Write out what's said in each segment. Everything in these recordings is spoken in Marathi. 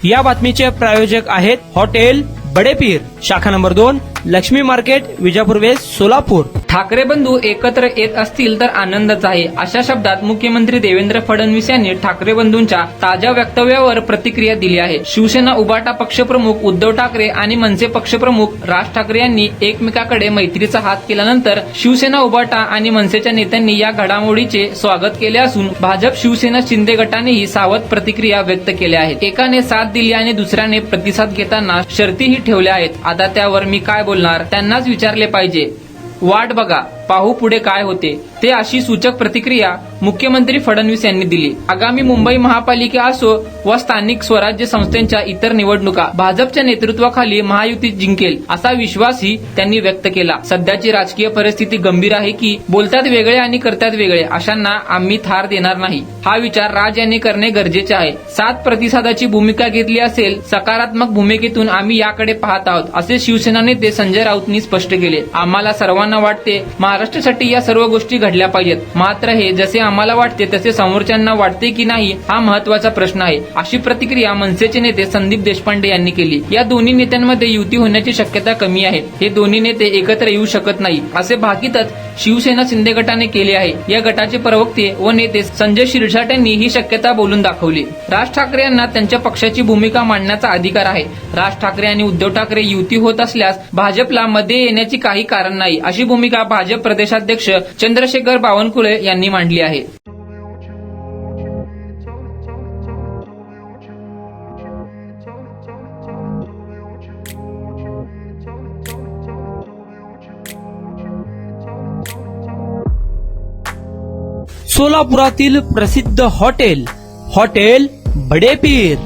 या बातमीचे प्रायोजक आहेत हॉटेल बडेपीर, शाखा number 2, Laxmi market, Vijapur west, Solapur. Thackeray बंधू एकत्र येत असतील तर आनंदच आहे, अशा शब्दात मुख्यमंत्री देवेंद्र फडणवीस यांनी ठाकरे बंधूंच्या ताज्या वक्तव्यावर प्रतिक्रिया दिली आहे। शिवसेना उभाटा पक्षप्रमुख उद्धव ठाकरे आणि मनसे पक्षप्रमुख राज ठाकरे यांनी एकमेकाकडे मैत्रीचा हात केल्यानंतर शिवसेना उभाटा आणि मनसेच्या नेत्यांनी या घडामोडीचे स्वागत केले असून भाजप शिवसेना शिंदे गटानेही सावध प्रतिक्रिया व्यक्त केल्या आहेत। एकाने साथ दिली आणि दुसऱ्याने प्रतिसाद घेताना शर्तीही ठेवल्या आहेत। आता त्यावर मी काय बोलणार, त्यांनाच विचारले पाहिजे। वाट बघा, पाहू पुढे काय होते ते, अशी सूचक प्रतिक्रिया मुख्यमंत्री फडणवीस यांनी दिली। आगामी मुंबई महापालिका असो व स्थानिक स्वराज्य संस्थांच्या इतर निवडणुका भाजपच्या नेतृत्वाखाली महायुती जिंकेल असा विश्वासही त्यांनी व्यक्त केला। सध्याची राजकीय परिस्थिती गंभीर आहे की बोलतात वेगळे आणि करतात वेगळे अशांना आम्ही थार देणार नाही, हा विचार राज यांनी करणे गरजेचे आहे। साथ प्रतिसादाची भूमिका घेतली असेल, सकारात्मक भूमिकेतून आम्ही याकडे पाहत आहोत, असे शिवसेना नेते संजय राऊतांनी स्पष्ट केले। आम्हाला सर्वांना वाटते महाराष्ट्रासाठी या सर्व गोष्टी घडल्या पाहिजेत, मात्र हे जसे आम्हाला वाटते तसे समोरच्यांना वाटते की नाही हा महत्वाचा प्रश्न आहे, अशी प्रतिक्रिया मनसेचे नेते संदीप देशपांडे यांनी केली। या दोन्ही नेत्यांमध्ये युती होण्याची शक्यता कमी आहे, हे दोन्ही नेते एकत्र येऊ शकत नाही असे भाकीतच शिवसेना शिंदे गटाने केले आहे। या गटाचे प्रवक्ते व नेते संजय शिरसाट यांनी ही शक्यता बोलून दाखवली। राज ठाकरे यांना त्यांच्या पक्षाची भूमिका मांडण्याचा अधिकार आहे। राज ठाकरे आणि उद्धव ठाकरे युती होत असल्यास भाजपला मध्ये येण्याची काही कारण नाही, अशी भूमिका भाजप प्रदेशाध्यक्ष चंद्रशेखर बावनकुळे यांनी मांडली आहे। सोलापुरातील प्रसिद्ध हॉटेल बडेपीर।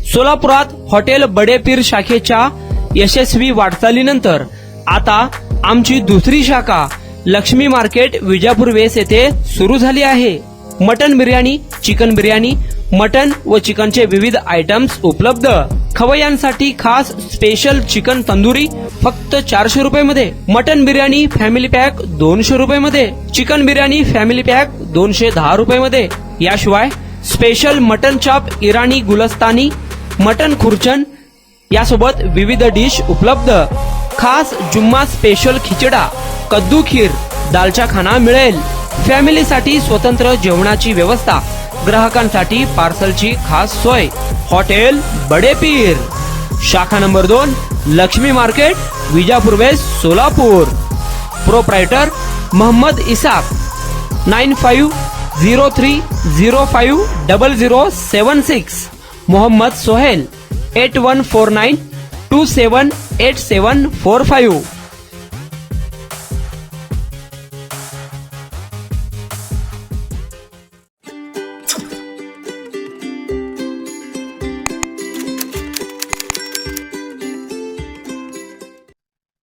सोलापुरात हॉटेल बडेपीर शाखेच्या यशस्वी वाटचालीनंतर आता आमची दुसरी शाखा लक्ष्मी मार्केट, विजापूर वेस्ट येथे सुरू झाली आहे। Mutton biryani, chicken biryani, mutton व चिकनचे विविध आयटम्स उपलब्ध। खवय्यांसाठी खास स्पेशल चिकन तंदुरी फक्त 400 रुपये मध्ये, मटन बिर्याणी फॅमिली पॅक 200 रुपये मध्ये, चिकन बिर्याणी फॅमिली पॅक 210 रुपये मध्ये। याशिवाय स्पेशल मटन चाप, इराणी गुलस्तानी, मटन खुर्चन यासोबत विविध डिश उपलब्ध। खास जुम्मा स्पेशल खिचडा, कद्दू खीर, दालचा खाना मिळेल। फॅमिलीसाठी स्वतंत्र जेवणाची व्यवस्था, ग्राहकांसाठी पार्सलची खास सोय। हॉटेल बडेपीर, शाखा number 2, Laxmi market, Vijapur west, Solapur. Proprietor Mohammad Isaq, 9503050076। Mohammad Sohail, 8149278745।